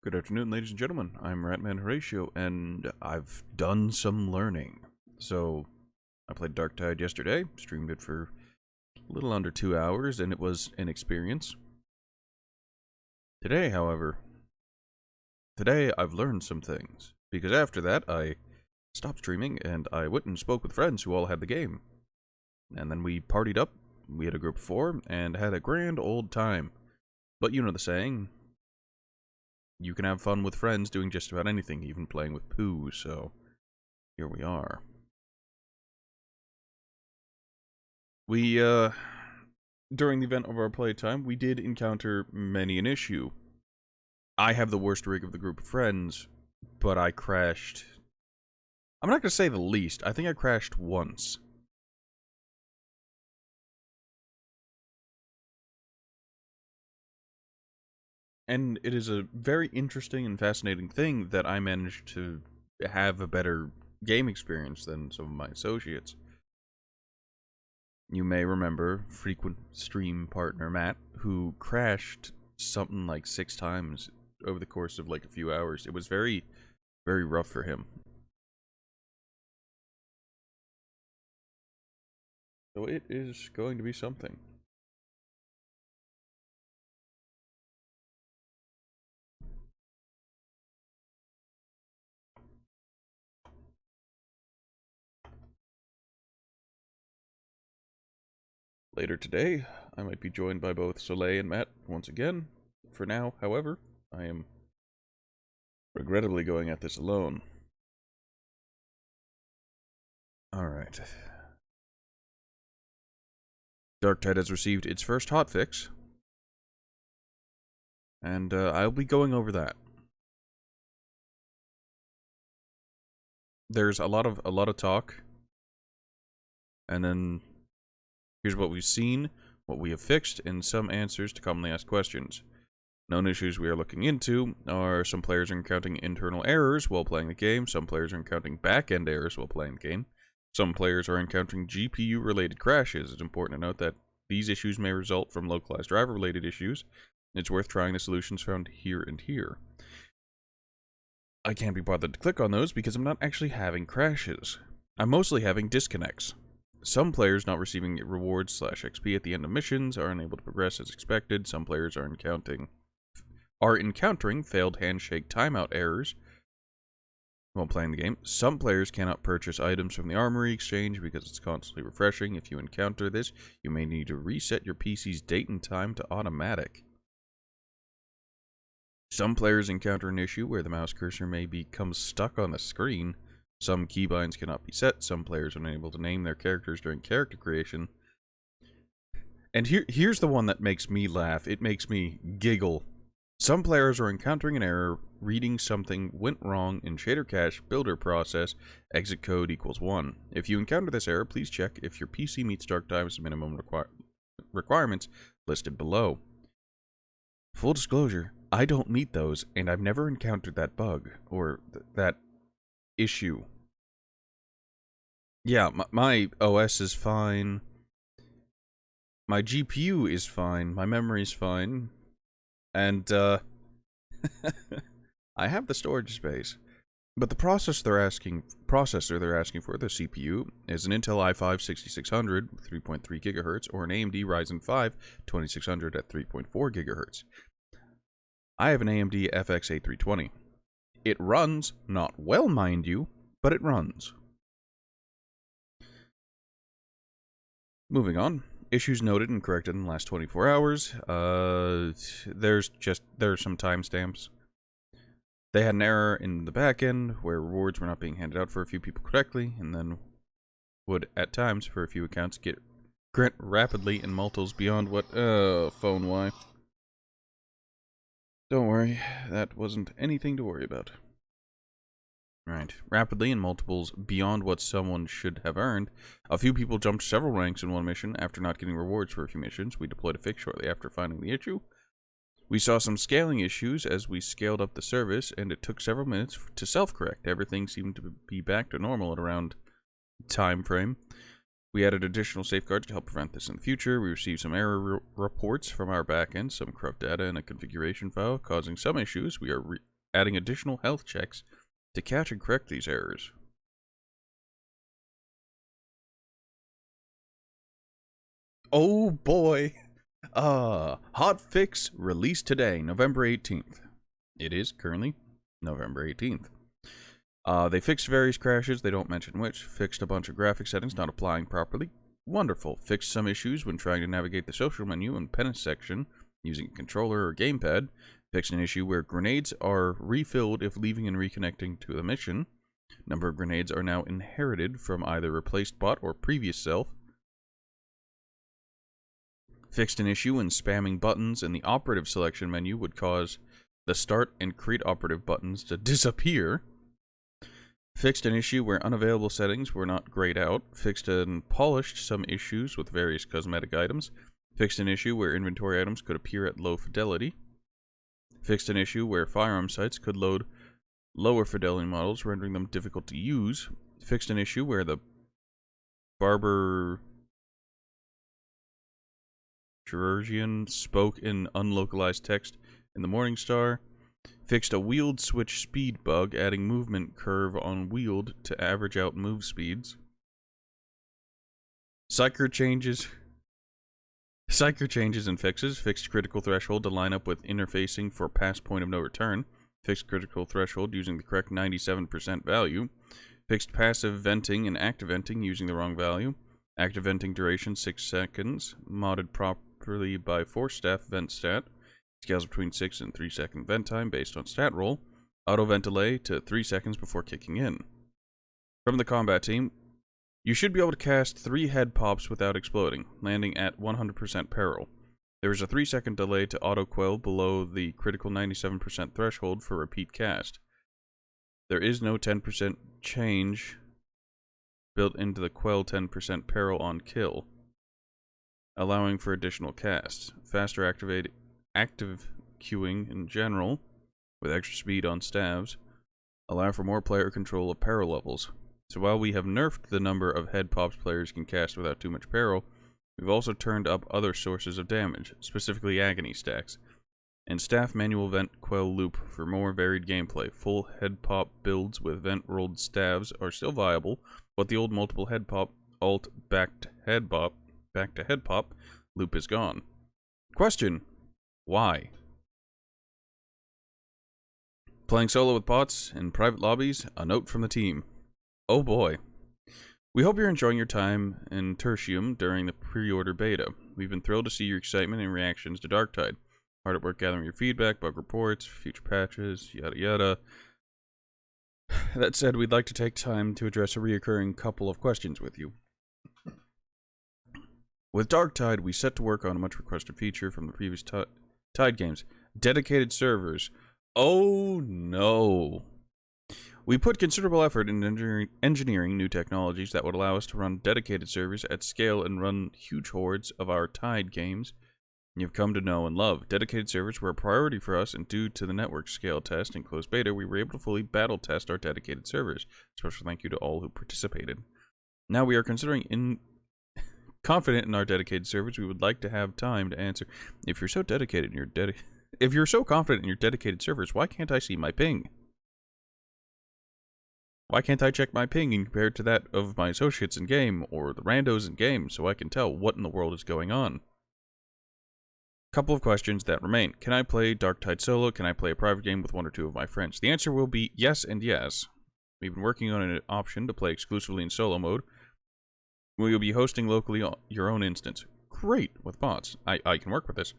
Good afternoon, ladies and gentlemen. I'm Ratman Horatio, and I've done some learning. So, I played Darktide yesterday, streamed it for a little under 2 hours, and it was an experience. Today, however, I've learned some things. Because after that, I stopped streaming, and I went and spoke with friends who all had the game. And then we partied up, we had a group of 4, and had a grand old time. But you know the saying, you can have fun with friends doing just about anything, even playing with poo, so here we are. We, during the event of our playtime, we did encounter many an issue. I have the worst rig of the group of friends, but I crashed. I'm not going to say the least. I think I crashed once. And it is a very interesting and fascinating thing that I managed to have a better game experience than some of my associates. You may remember frequent stream partner Matt, who crashed something like 6 times over the course of like a few hours. It was very, very rough for him. So it is going to be something. Later today, I might be joined by both Soleil and Matt once again. For now, however, I am regrettably going at this alone. Alright. Darktide has received its first hotfix, and I'll be going over that. There's a lot of talk, and then here's what we've seen, what we have fixed, and some answers to commonly asked questions. Known issues we are looking into are some players are encountering internal errors while playing the game, some players are encountering back-end errors while playing the game, some players are encountering GPU-related crashes. It's important to note that these issues may result from localized driver-related issues. It's worth trying the solutions found here and here. I can't be bothered to click on those because I'm not actually having crashes. I'm mostly having disconnects. Some players not receiving rewards / XP at the end of missions are unable to progress as expected. Some players are encountering failed handshake timeout errors while playing the game. Some players cannot purchase items from the armory exchange because it's constantly refreshing. If you encounter this, you may need to reset your PC's date and time to automatic. Some players encounter an issue where the mouse cursor may become stuck on the screen. Some keybinds cannot be set. Some players are unable to name their characters during character creation. And here's the one that makes me laugh. It makes me giggle. Some players are encountering an error reading something went wrong in shader cache builder process, exit code equals 1. If you encounter this error, please check if your PC meets Darktide's minimum requirements listed below. Full disclosure, I don't meet those, and I've never encountered that bug, or that issue. Yeah, my OS is fine. My GPU is fine. My memory's fine. And, I have the storage space. But the processor they're asking for, the CPU, is an Intel i5-6600 with 3.3 GHz or an AMD Ryzen 5 2600 at 3.4 GHz. I have an AMD FX A320. It runs, not well, mind you, but it runs. Moving on. Issues noted and corrected in the last 24 hours. There are some timestamps. They had an error in the back end where rewards were not being handed out for a few people correctly, and then would at times for a few accounts grant rapidly in multiples beyond what phone Y. Don't worry, that wasn't anything to worry about. Right. Rapidly in multiples beyond what someone should have earned. A few people jumped several ranks in one mission after not getting rewards for a few missions. We deployed a fix shortly after finding the issue. We saw some scaling issues as we scaled up the service, and it took several minutes to self-correct. Everything seemed to be back to normal at around time frame. We added additional safeguards to help prevent this in the future. We received some error reports from our backend, some corrupt data in a configuration file causing some issues. We are adding additional health checks to catch and correct these errors. Oh boy! Hotfix released today, November 18th. It is currently November 18th. They fixed various crashes, they don't mention which, fixed a bunch of graphic settings not applying properly. Wonderful. Fixed some issues when trying to navigate the social menu and pen section using a controller or gamepad. Fixed an issue where grenades are refilled if leaving and reconnecting to the mission. Number of grenades are now inherited from either replaced bot or previous self. Fixed an issue when spamming buttons in the operative selection menu would cause the start and create operative buttons to disappear. Fixed an issue where unavailable settings were not grayed out. Fixed and polished some issues with various cosmetic items. Fixed an issue where inventory items could appear at low fidelity. Fixed an issue where firearm sites could load lower fidelity models, rendering them difficult to use. Fixed an issue where the barber chirurgeon spoke in unlocalized text in the Morningstar. Fixed a wheeled switch speed bug, adding movement curve on wheeled to average out move speeds. Psyker changes and fixes. Fixed critical threshold to line up with interfacing for past point of no return. Fixed critical threshold using the correct 97% value. Fixed passive venting and active venting using the wrong value. Active venting duration 6 seconds. Modded properly by Force Staff Vent Stat. Scales between 6 and 3 second vent time based on stat roll. Auto vent delay to 3 seconds before kicking in. From the combat team, you should be able to cast 3 head pops without exploding, landing at 100% peril. There is a 3 second delay to auto quell below the critical 97% threshold for repeat cast. There is no 10% change built into the quell 10% peril on kill, allowing for additional casts. Faster active queuing in general, with extra speed on staves, allow for more player control of peril levels. So while we have nerfed the number of head pops players can cast without too much peril, we've also turned up other sources of damage, specifically agony stacks, and staff manual vent quell loop for more varied gameplay. Full head pop builds with vent rolled staves are still viable, but the old multiple head pop alt back to head pop loop is gone. Question: why? Playing solo with bots in private lobbies, a note from the team. Oh boy. We hope you're enjoying your time in Tertium during the pre-order beta. We've been thrilled to see your excitement and reactions to Darktide. Hard at work gathering your feedback, bug reports, future patches, yada yada. That said, we'd like to take time to address a reoccurring couple of questions with you. With Darktide, we set to work on a much requested feature from the previous Tide games. Dedicated servers. Oh no. We put considerable effort into engineering new technologies that would allow us to run dedicated servers at scale and run huge hordes of our Tide games you've come to know and love. Dedicated servers were a priority for us, and due to the network scale test and closed beta, we were able to fully battle test our dedicated servers. Special thank you to all who participated. Now we are considering confident in our dedicated servers. We would like to have time to answer. If you're so dedicated in your if you're so confident in your dedicated servers, why can't I see my ping? Why can't I check my ping and compare it to that of my associates in game or the randos in game so I can tell what in the world is going on? Couple of questions that remain. Can I play Darktide solo? Can I play a private game with 1 or 2 of my friends? The answer will be yes and yes. We've been working on an option to play exclusively in solo mode. We will be hosting locally your own instance. Great, with bots. I can work with this.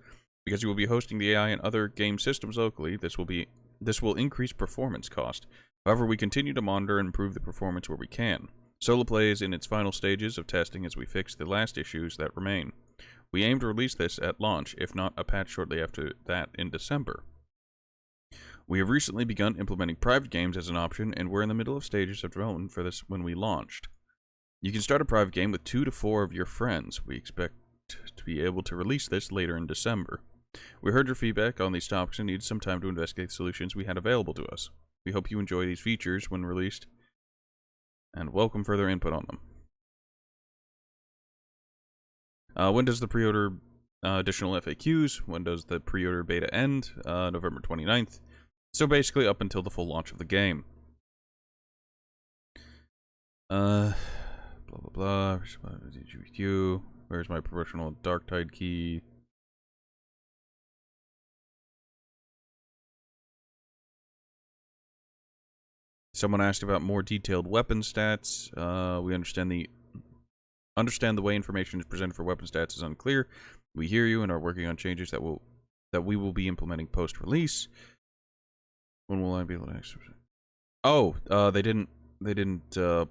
Because you will be hosting the AI and other game systems locally, this will increase performance cost. However, we continue to monitor and improve the performance where we can. Solo play is in its final stages of testing as we fix the last issues that remain. We aim to release this at launch, if not a patch shortly after that in December. We have recently begun implementing private games as an option, and we're in the middle of stages of development for this when we launched. You can start a private game with 2 to 4 of your friends. We expect to be able to release this later in December. We heard your feedback on these topics and needed some time to investigate the solutions we had available to us. We hope you enjoy these features when released, and welcome further input on them. When does the pre-order additional FAQs? When does the pre-order beta end? November 29th. So basically up until the full launch of the game. Blah blah blah. Where's my professional Darktide key? Someone asked about more detailed weapon stats. We understand the way information is presented for weapon stats is unclear. We hear you and are working on changes that we will be implementing post-release. When will I be able to? Oh, they didn't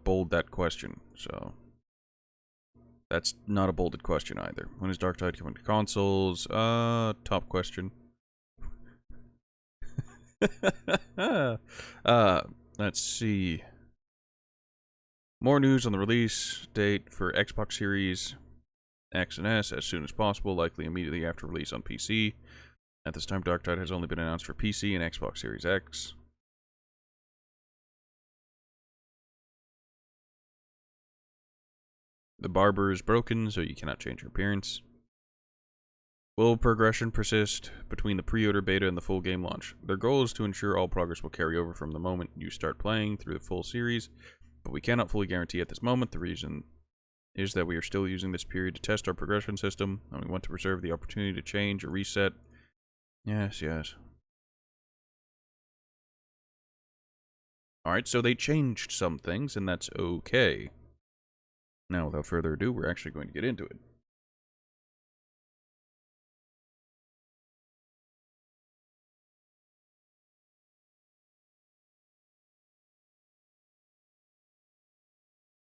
bold that question, so that's not a bolded question either. When is Darktide coming to consoles? Top question. Let's see. More news on the release date for Xbox Series X and S as soon as possible, likely immediately after release on PC. At this time, Darktide has only been announced for PC and Xbox Series X. The barber is broken, so you cannot change your appearance. Will progression persist between the pre-order beta and the full game launch? Their goal is to ensure all progress will carry over from the moment you start playing through the full series, but we cannot fully guarantee at this moment. The reason is that we are still using this period to test our progression system, and we want to preserve the opportunity to change or reset. Yes. Alright, so they changed some things, and that's okay. Now, without further ado, we're actually going to get into it.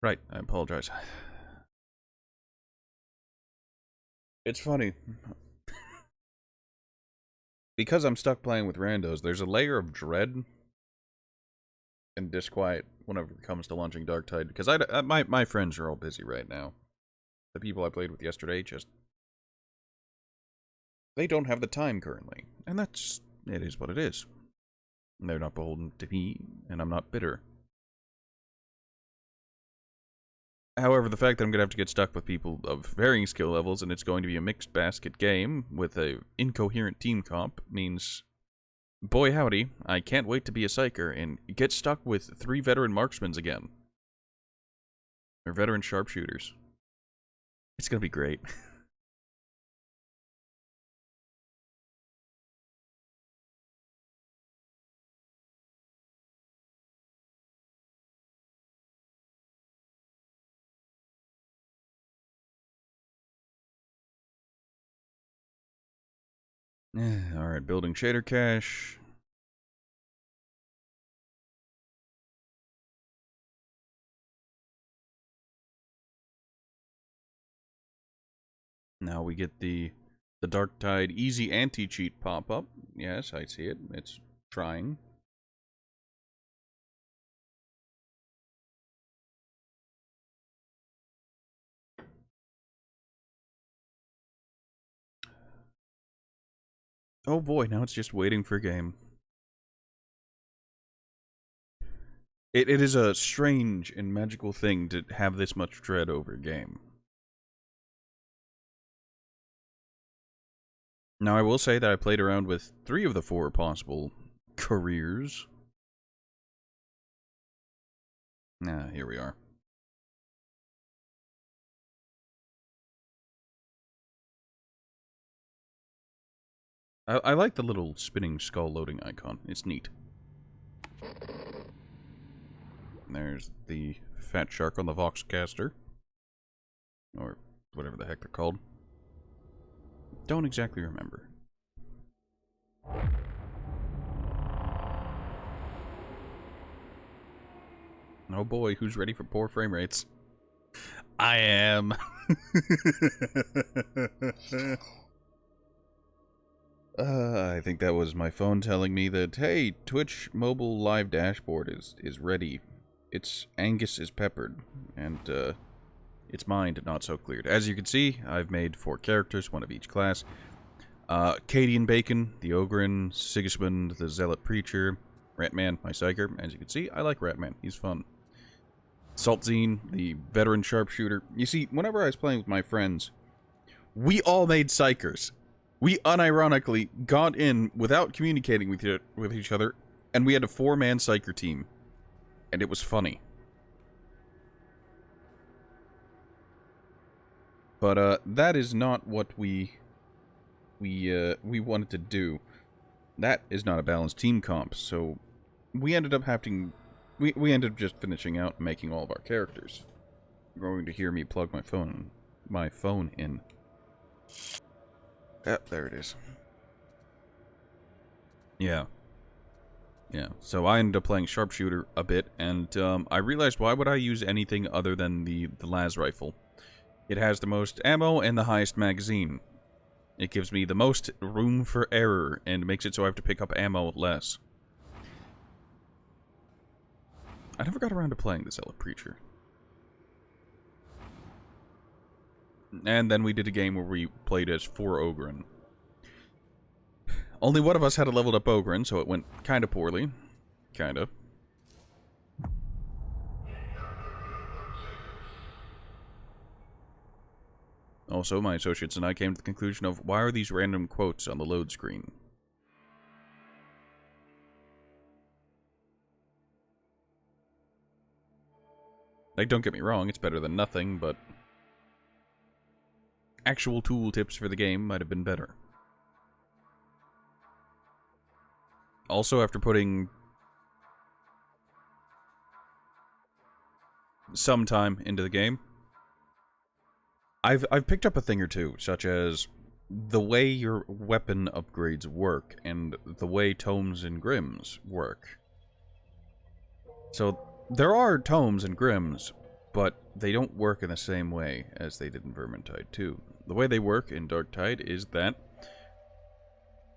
Right, I apologize. It's funny. Because I'm stuck playing with randos, there's a layer of dread and disquiet whenever it comes to launching Darktide. Because my friends are all busy right now. The people I played with yesterday they don't have the time currently. And it is what it is. And they're not beholden to me, and I'm not bitter. However, the fact that I'm going to have to get stuck with people of varying skill levels, and it's going to be a mixed basket game with a incoherent team comp, means, boy howdy, I can't wait to be a psyker and get stuck with 3 veteran marksmen again. Or veteran sharpshooters. It's going to be great. Alright, building shader cache. Now we get the Darktide easy anti-cheat pop-up. Yes, I see it. It's trying. Oh boy, now it's just waiting for a game. It is a strange and magical thing to have this much dread over a game. Now, I will say that I played around with 3 of the 4 possible careers. Here we are. I like the little spinning skull loading icon. It's neat. There's the fat shark on the Voxcaster. Or whatever the heck they're called. Don't exactly remember. Oh boy, who's ready for poor frame rates? I am. I think that was my phone telling me that, hey, Twitch mobile live dashboard is ready. Its Angus is peppered, and its mind not so cleared. As you can see, I've made 4 characters, 1 of each class. Cadian Bacon, the Ogren, Sigismund, the Zealot Preacher, Ratman, my Psyker. As you can see, I like Ratman. He's fun. Saltzine, the Veteran Sharpshooter. You see, whenever I was playing with my friends, we all made Psykers. We unironically got in without communicating with each other, and we had a 4-man psyker team. And it was funny. But, that is not what we wanted to do. That is not a balanced team comp, so we ended up having... We ended up just finishing out and making all of our characters. You're going to hear me plug my phone in. Ah, there it is. Yeah. Yeah, so I ended up playing Sharpshooter a bit, and I realized, why would I use anything other than the las rifle? It has the most ammo and the highest magazine. It gives me the most room for error, and makes it so I have to pick up ammo less. I never got around to playing the Zealot Preacher. And then we did a game where we played as 4 Ogryn. Only one of us had a leveled up Ogryn, so it went kinda poorly. Kinda. Also, my associates and I came to the conclusion of, why are these random quotes on the load screen? Like, don't get me wrong, it's better than nothing, but actual tool tips for the game might have been better. Also, after putting some time into the game, I've picked up a thing or two, such as the way your weapon upgrades work, and the way tomes and grims work. So, there are tomes and grims, but they don't work in the same way as they did in Vermintide 2. The way they work in Darktide is that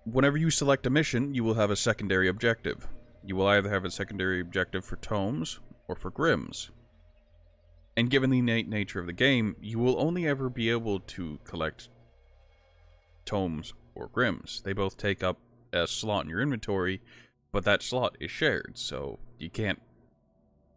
whenever you select a mission, you will have a secondary objective. You will either have a secondary objective for tomes or for grims. And given the innate nature of the game, you will only ever be able to collect tomes or grims. They both take up a slot in your inventory, but that slot is shared, so you can't...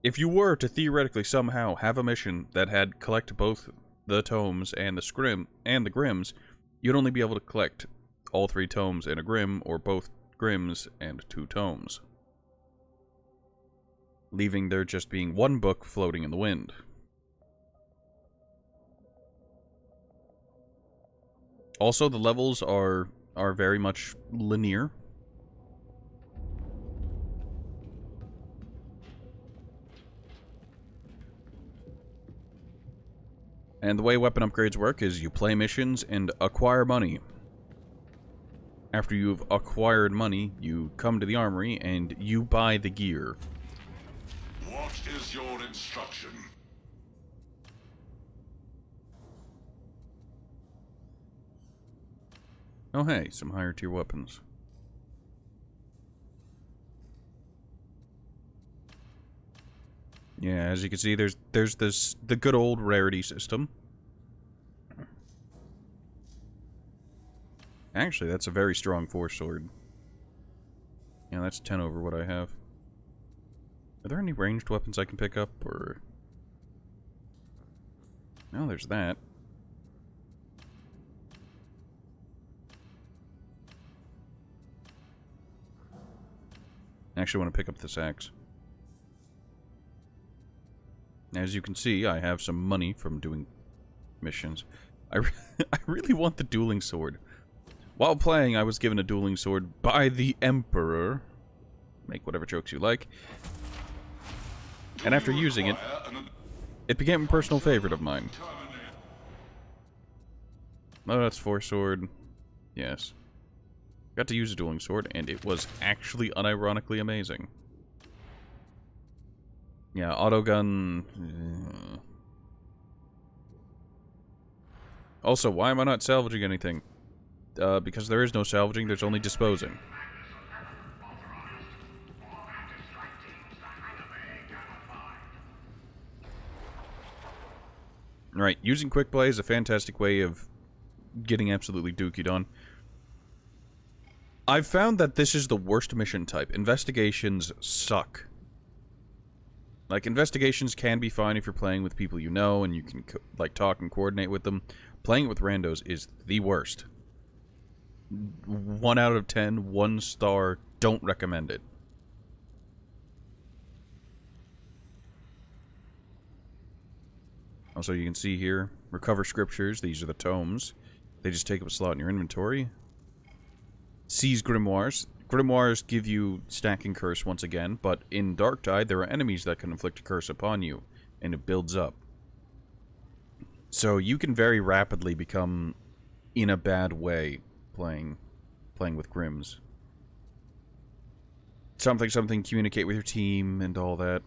If you were to theoretically somehow have a mission that had collect both the tomes and the grims, you'd only be able to collect all 3 tomes and a grim, or both grims and 2 tomes, leaving there just being 1 book floating in the wind. Also, the levels are very much linear. And the way weapon upgrades work is you play missions and acquire money. After you've acquired money, you come to the armory and you buy the gear. What is your instruction? Oh hey, some higher tier weapons. Yeah, as you can see, there's the good old rarity system. Actually, that's a very strong 4 sword. Yeah, that's 10 over what I have. Are there any ranged weapons I can pick up, or... No, there's that. I actually want to pick up this axe. As you can see, I have some money from doing missions. I really want the dueling sword. While playing, I was given a dueling sword by the Emperor. Make whatever jokes you like. And after using it, it became a personal favorite of mine. Oh, that's 4 sword. Yes. Got to use a dueling sword, and it was actually unironically amazing. Yeah, autogun... Also, why am I not salvaging anything? Because there is no salvaging, there's only disposing. Right, using quick play is a fantastic way of getting absolutely dookied on. I've found that this is the worst mission type. Investigations suck. Like, investigations can be fine if you're playing with people you know and you can, like, talk and coordinate with them. Playing it with randos is the worst. 1 out of 10, 1 star, don't recommend it. Also, you can see here, recover scriptures, these are the tomes. They just take up a slot in your inventory. Seize grimoires. Grimoires give you stacking curse once again, but in Darktide, there are enemies that can inflict a curse upon you, and it builds up. So you can very rapidly become in a bad way playing with Grims. Something, communicate with your team and all that.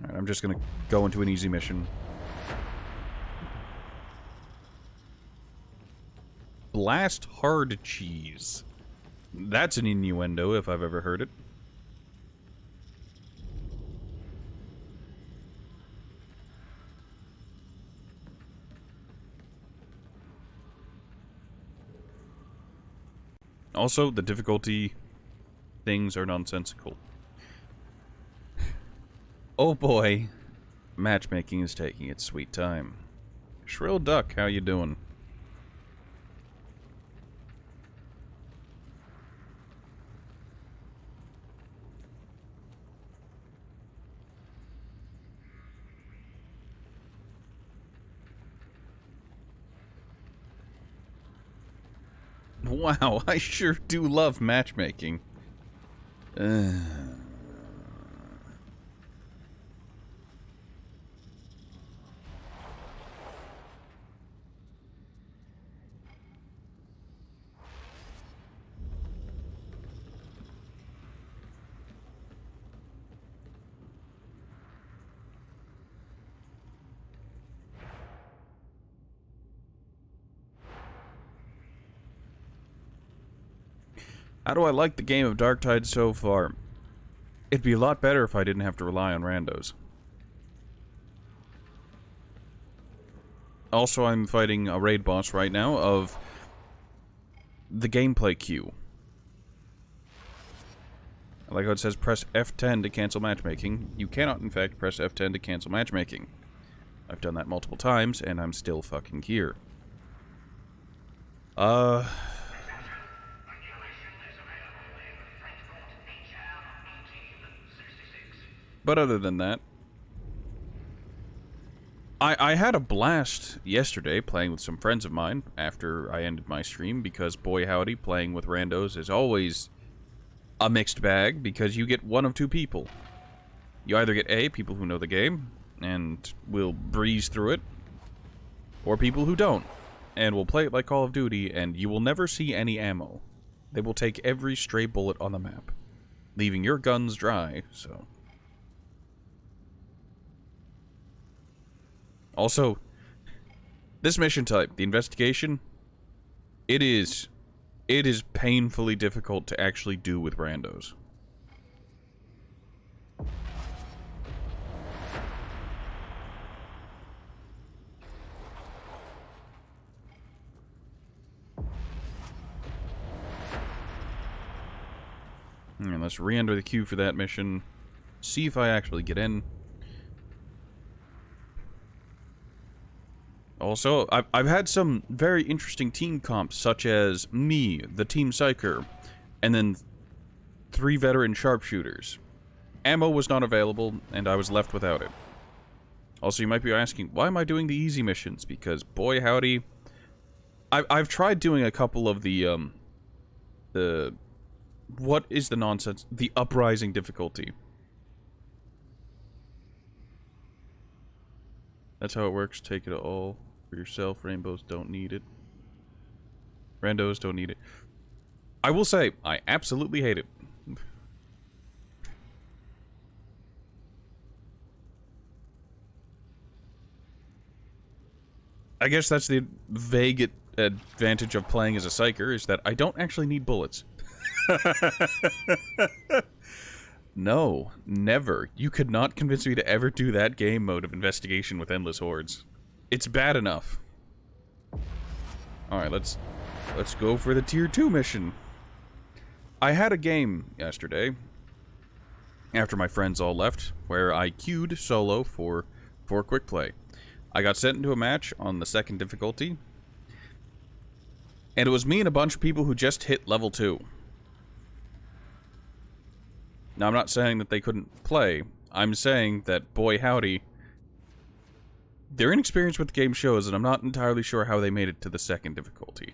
Alright, I'm just gonna go into an easy mission. Blast hard cheese. That's an innuendo if I've ever heard it. Also, the difficulty things are nonsensical. Oh boy, matchmaking is taking its sweet time. Shrill Duck, how you doing? Wow, I sure do love matchmaking. How do I like the game of Darktide so far? It'd be a lot better if I didn't have to rely on randos. Also, I'm fighting a raid boss right now of the gameplay queue. I like how it says press F10 to cancel matchmaking. You cannot, in fact, press F10 to cancel matchmaking. I've done that multiple times, and I'm still fucking here. But other than that, I had a blast yesterday playing with some friends of mine after I ended my stream, because boy howdy, playing with randos is always a mixed bag, because you get one of two people. You either get A, people who know the game and will breeze through it, or people who don't and will play it like Call of Duty, and you will never see any ammo. They will take every stray bullet on the map, leaving your guns dry, so... Also, this mission type, the investigation, it is painfully difficult to actually do with randos. And let's re-enter the queue for that mission. See if I actually get in. Also, I've had some very interesting team comps, such as me, the Team Psyker, and then 3 veteran sharpshooters. Ammo was not available, and I was left without it. Also, you might be asking, why am I doing the easy missions? Because, boy howdy, I've tried doing a couple of the what is the nonsense? The uprising difficulty. That's how it works. Take it all for yourself. Rainbows don't need it. Randos don't need it. I will say, I absolutely hate it. I guess that's the vague advantage of playing as a psyker, is that I don't actually need bullets. No, never. You could not convince me to ever do that game mode of investigation with endless hordes. It's bad enough. Alright, let's go for the tier 2 mission. I had a game yesterday, after my friends all left, where I queued solo for quick play. I got sent into a match on the 2nd difficulty, And it was me and a bunch of people who just hit level 2. Now, I'm not saying that they couldn't play. I'm saying that, boy howdy, their inexperience with the game shows, and I'm not entirely sure how they made it to the second difficulty.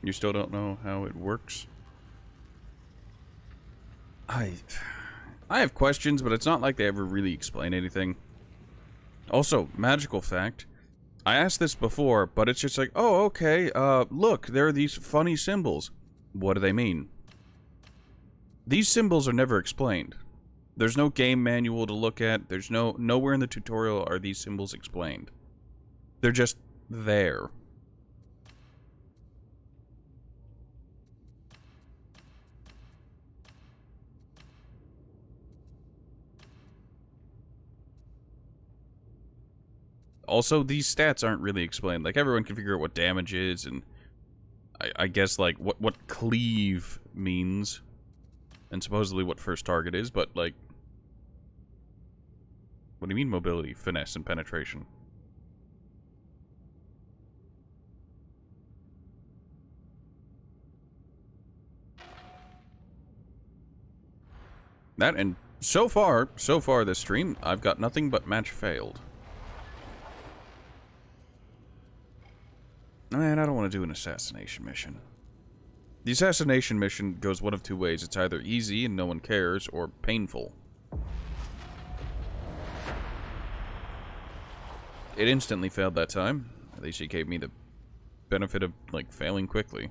You still don't know how it works? I have questions, but it's not like they ever really explain anything. Also, magical fact. I asked this before, but it's just like, oh, okay, look, there are these funny symbols. What do they mean? These symbols are never explained. There's no game manual to look at. There's nowhere in the tutorial are these symbols explained. They're just there. Also, these stats aren't really explained. Like, everyone can figure out what damage is, and I guess, like, what cleave means. And supposedly what first target is, but, like... What do you mean mobility, finesse, and penetration? That, and so far this stream, I've got nothing but match failed. Man, I don't want to do an assassination mission. The assassination mission goes one of two ways. It's either easy and no one cares, or painful. It instantly failed that time. At least it gave me the benefit of, like, failing quickly.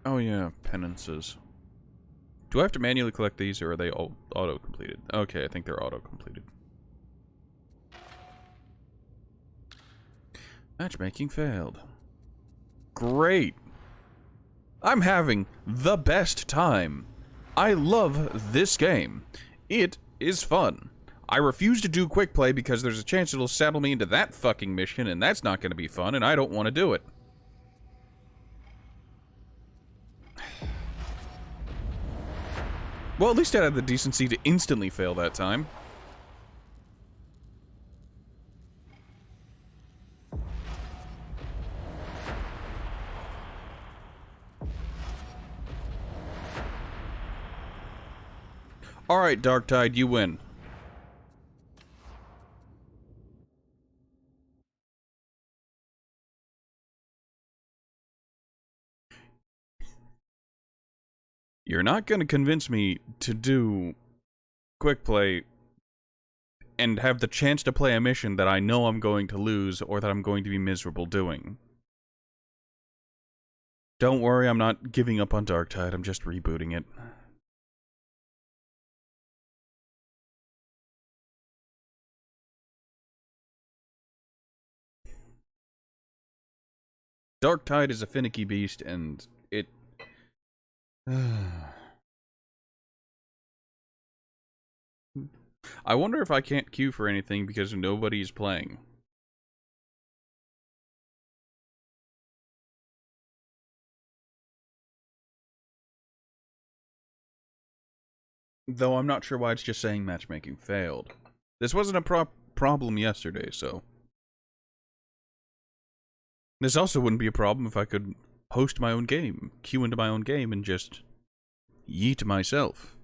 Oh yeah, penances. Do I have to manually collect these, or are they all auto-completed? Okay, I think they're auto-completed. Matchmaking failed. Great! I'm having the best time. I love this game. It is fun. I refuse to do quick play because there's a chance it'll saddle me into that fucking mission, and that's not going to be fun, and I don't want to do it. Well, at least I had the decency to instantly fail that time. Alright, Darktide, you win. You're not going to convince me to do quick play and have the chance to play a mission that I know I'm going to lose or that I'm going to be miserable doing. Don't worry, I'm not giving up on Darktide, I'm just rebooting it. Darktide is a finicky beast, and it... I wonder if I can't queue for anything because nobody's playing. Though I'm not sure why it's just saying matchmaking failed. This wasn't a problem yesterday, so... This also wouldn't be a problem if I could host my own game, queue into my own game, and just yeet myself.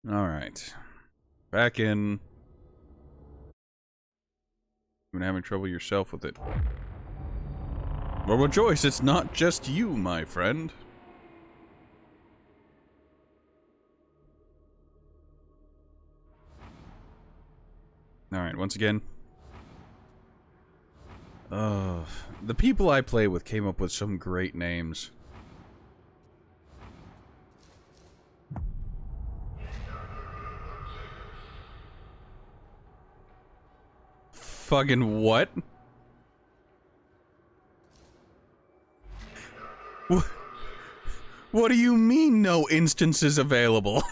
Alright. Back in. You've been having trouble yourself with it. Well, rejoice, it's not just you, my friend. Alright, once again. The people I play with came up with some great names. Fucking what? What do you mean no instances available?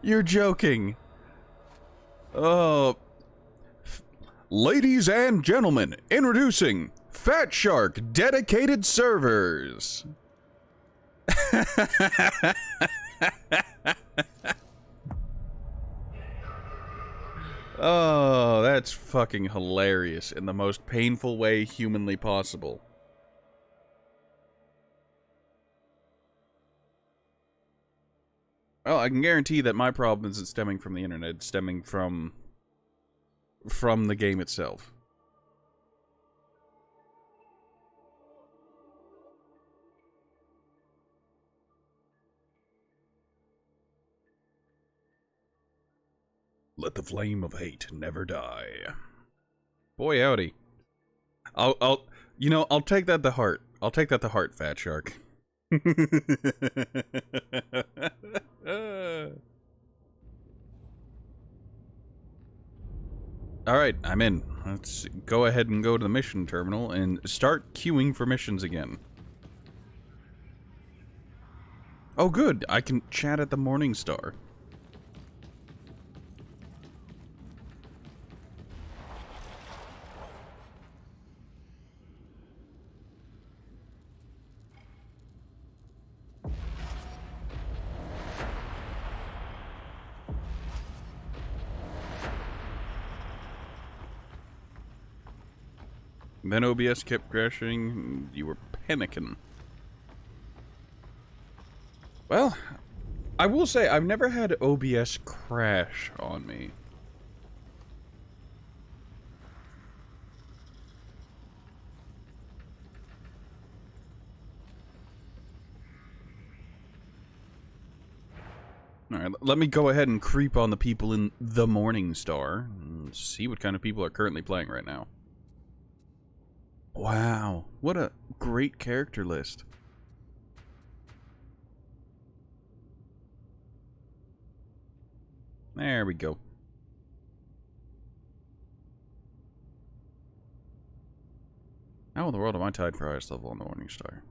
You're joking. Ladies and gentlemen, introducing Fat Shark Dedicated Servers. Oh, that's fucking hilarious in the most painful way humanly possible. Well, I can guarantee that my problem isn't stemming from the internet, it's stemming from the game itself. Let the flame of hate never die. Boy, howdy. I'll take that to heart. I'll take that to heart, Fat Shark. Alright, I'm in. Let's go ahead and go to the mission terminal and start queuing for missions again. Oh good, I can chat at the Morning Star. Then OBS kept crashing, you were panicking. Well, I will say, I've never had OBS crash on me. Alright, let me go ahead and creep on the people in the Morning Star and see what kind of people are currently playing right now. Wow, what a great character list. There we go. How in the world am I tied for highest level on the Morning Star?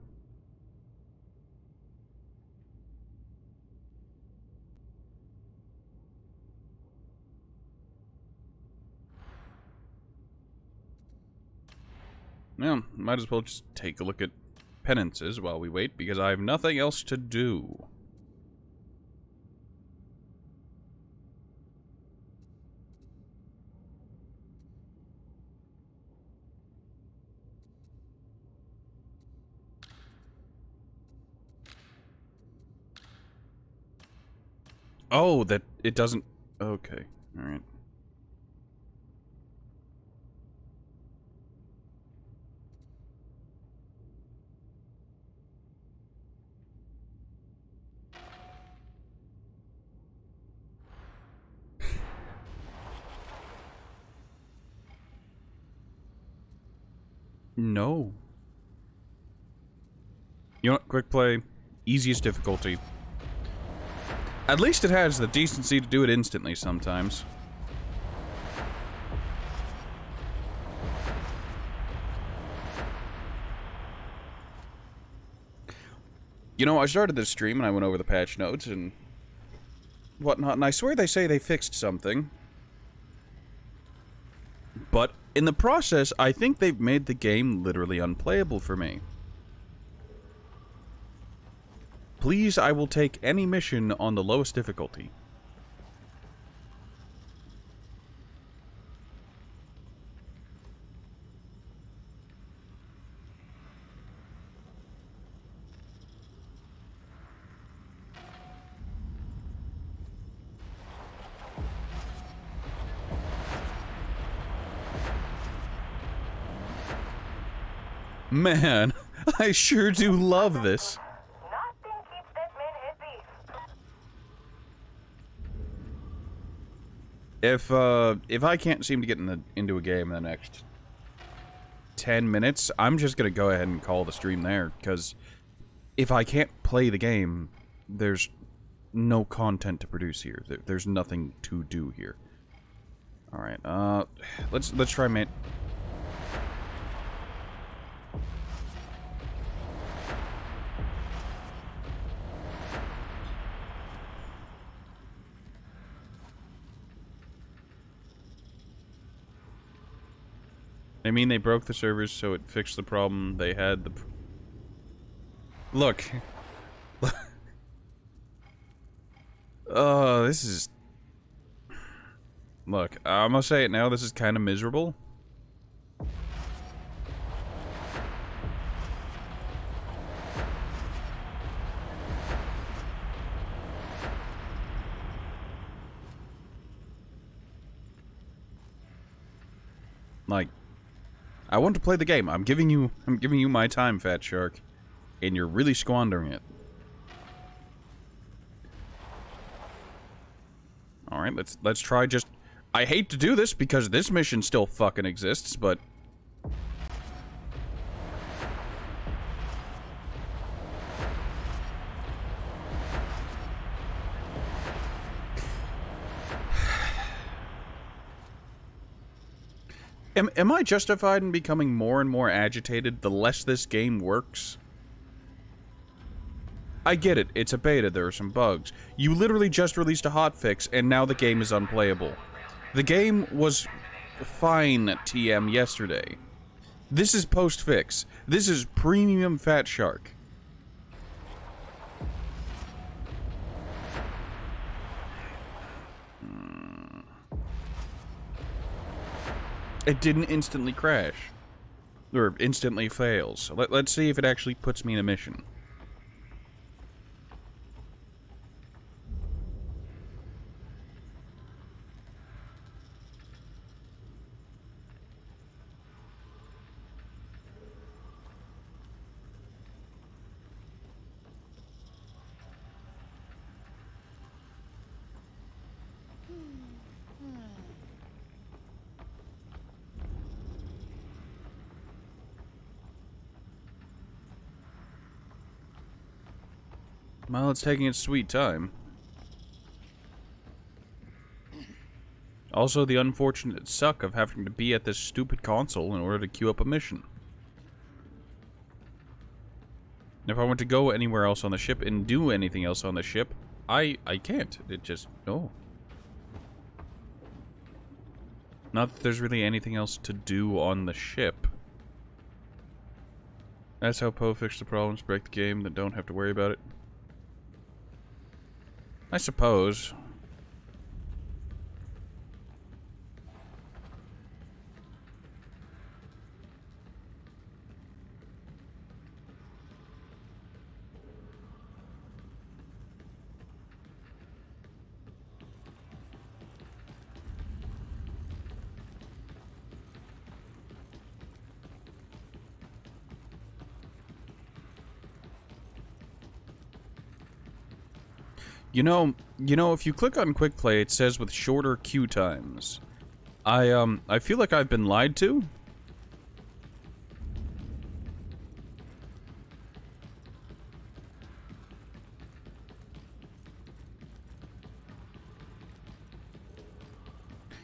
Well, might as well just take a look at penances while we wait, because I have nothing else to do. Oh, that it doesn't... Okay, alright. No. You know what? Quick play. Easiest difficulty. At least it has the decency to do it instantly sometimes. You know, I started this stream and I went over the patch notes and whatnot, and I swear they say they fixed something. But in the process, I think they've made the game literally unplayable for me. Please, I will take any mission on the lowest difficulty. Man, I sure do love this. Nothing keeps that man happy. If I can't seem to get into a game in the next 10 minutes, I'm just gonna go ahead and call the stream there, because if I can't play the game, there's no content to produce here. There's nothing to do here. Alright, let's try I mean, they broke the servers, so it fixed the problem they had. Look. Oh, this is... Look, I'm gonna say it now, this is kind of miserable. Like, I want to play the game. I'm giving you my time, Fat Shark, and you're really squandering it. All right, let's try just. I hate to do this because this mission still fucking exists, but Am I justified in becoming more and more agitated the less this game works? I get it, it's a beta, there are some bugs. You literally just released a hotfix, and now the game is unplayable. The game was fine TM yesterday. This is post-fix. This is premium Fat Shark. It didn't instantly crash. Or instantly fails. Let's see if it actually puts me in a mission. Well, it's taking its sweet time. Also, the unfortunate suck of having to be at this stupid console in order to queue up a mission. If I want to go anywhere else on the ship and do anything else on the ship, I can't. It just... no. Not that there's really anything else to do on the ship. That's how Poe fixed the problems, break the game, then don't have to worry about it. I suppose. You know, if you click on Quick Play, it says with shorter queue times. I feel like I've been lied to.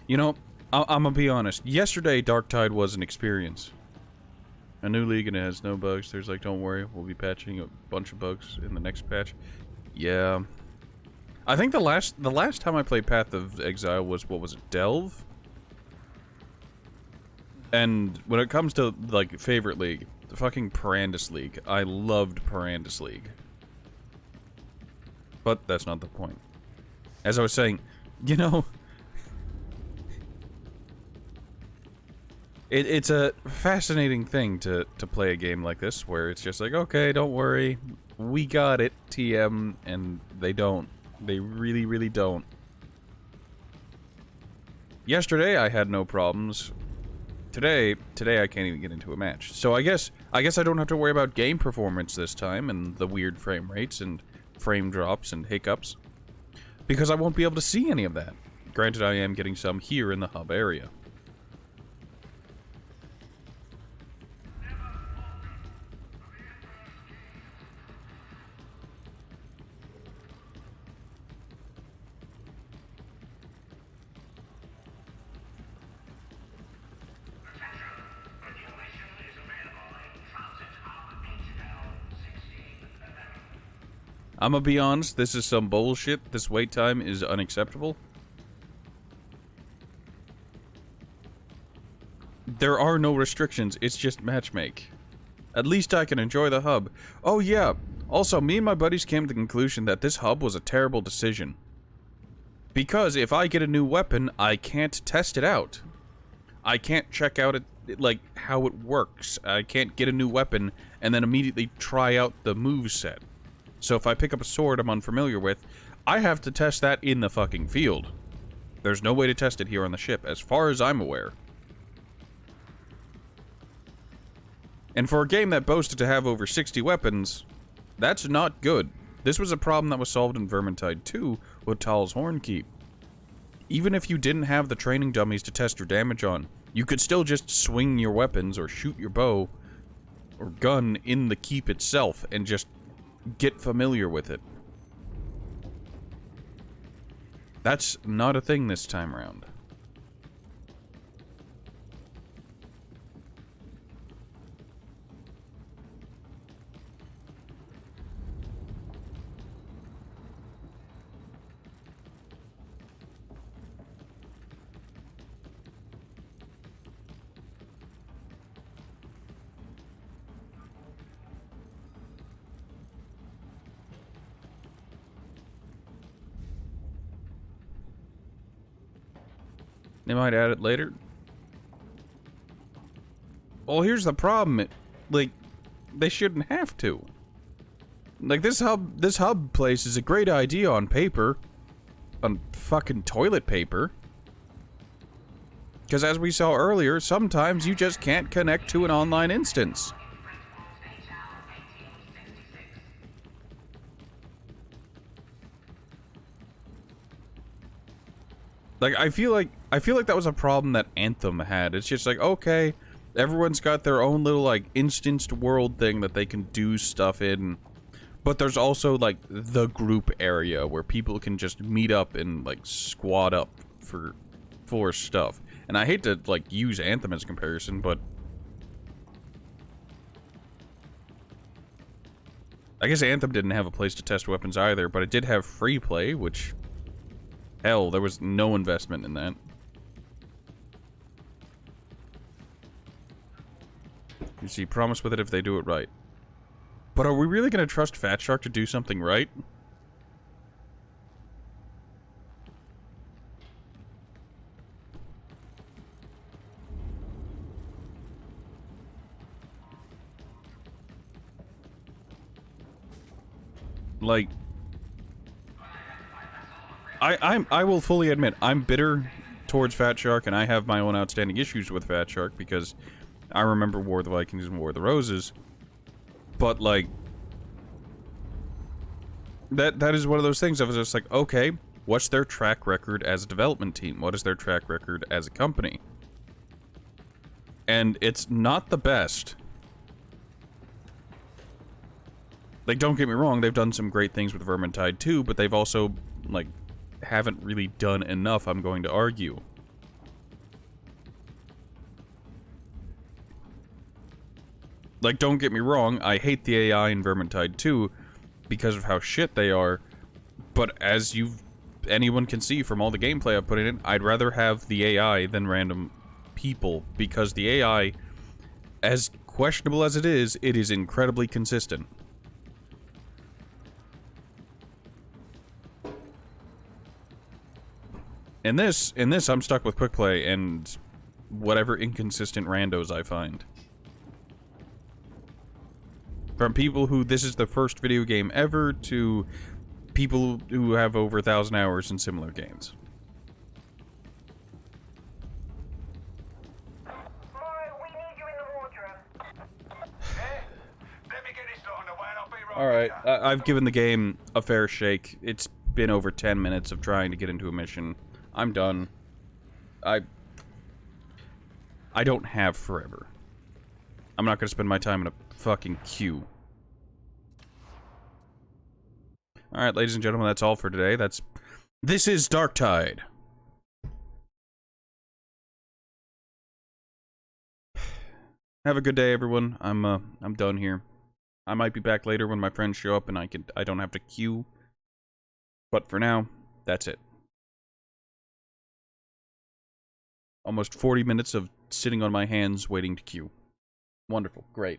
You know, I'm gonna be honest. Yesterday, Darktide was an experience. A new league and it has no bugs. There's like, don't worry, we'll be patching a bunch of bugs in the next patch. Yeah. I think the last time I played Path of Exile was, what was it, Delve? And when it comes to, like, favorite league, the fucking Parandus League. I loved Parandus League. But that's not the point. As I was saying, you know... It's a fascinating thing to play a game like this, where it's just like, okay, don't worry, we got it, TM, and they don't. They really, really don't. Yesterday, I had no problems. Today I can't even get into a match. So I guess I don't have to worry about game performance this time and the weird frame rates and frame drops and hiccups, because I won't be able to see any of that. Granted, I am getting some here in the hub area. I'm gonna be honest, this is some bullshit. This wait time is unacceptable. There are no restrictions, it's just matchmake. At least I can enjoy the hub. Oh yeah, also me and my buddies came to the conclusion that this hub was a terrible decision. Because if I get a new weapon, I can't test it out. I can't check out like how it works. I can't get a new weapon and then immediately try out the moveset. So if I pick up a sword I'm unfamiliar with, I have to test that in the fucking field. There's no way to test it here on the ship, as far as I'm aware. And for a game that boasted to have over 60 weapons, that's not good. This was a problem that was solved in Vermintide 2 with Tal's Hornkeep. Even if you didn't have the training dummies to test your damage on, you could still just swing your weapons or shoot your bow or gun in the keep itself and just get familiar with it. That's not a thing this time around. They might add it later. Well, here's the problem. Like, they shouldn't have to. Like, this hub place is a great idea on paper. On fucking toilet paper. Because as we saw earlier, sometimes you just can't connect to an online instance. Like, I feel like that was a problem that Anthem had. It's just like, okay, everyone's got their own little, like, instanced world thing that they can do stuff in. But there's also, like, the group area where people can just meet up and, like, squad up for stuff. And I hate to, like, use Anthem as a comparison, but I guess Anthem didn't have a place to test weapons either, but it did have free play, which, hell, there was no investment in that. You see, promise with it if they do it right. But are we really going to trust Fat Shark to do something right? Like, I will fully admit, I'm bitter towards Fat Shark, and I have my own outstanding issues with Fat Shark, because I remember War of the Vikings and War of the Roses. But, like, that is one of those things I was just like, okay, what's their track record as a development team? What is their track record as a company? And it's not the best. Like, don't get me wrong, they've done some great things with Vermintide 2, but they've also, like, haven't really done enough, I'm going to argue. Like, don't get me wrong, I hate the AI in Vermintide 2 because of how shit they are, but as anyone can see from all the gameplay I've put in it, I'd rather have the AI than random people, because the AI, as questionable as it is incredibly consistent. In this, I'm stuck with quick play and whatever inconsistent randos I find. From people who this is the first video game ever to people who have over 1,000 hours in similar games. More Alright, I've given the game a fair shake. It's been over 10 minutes of trying to get into a mission. I'm done. I don't have forever. I'm not gonna spend my time in a fucking queue. Alright, ladies and gentlemen, that's all for today. This is Darktide. Have a good day, everyone. I'm done here. I might be back later when my friends show up and I don't have to queue. But for now, that's it. Almost 40 minutes of sitting on my hands waiting to queue. Wonderful. Great.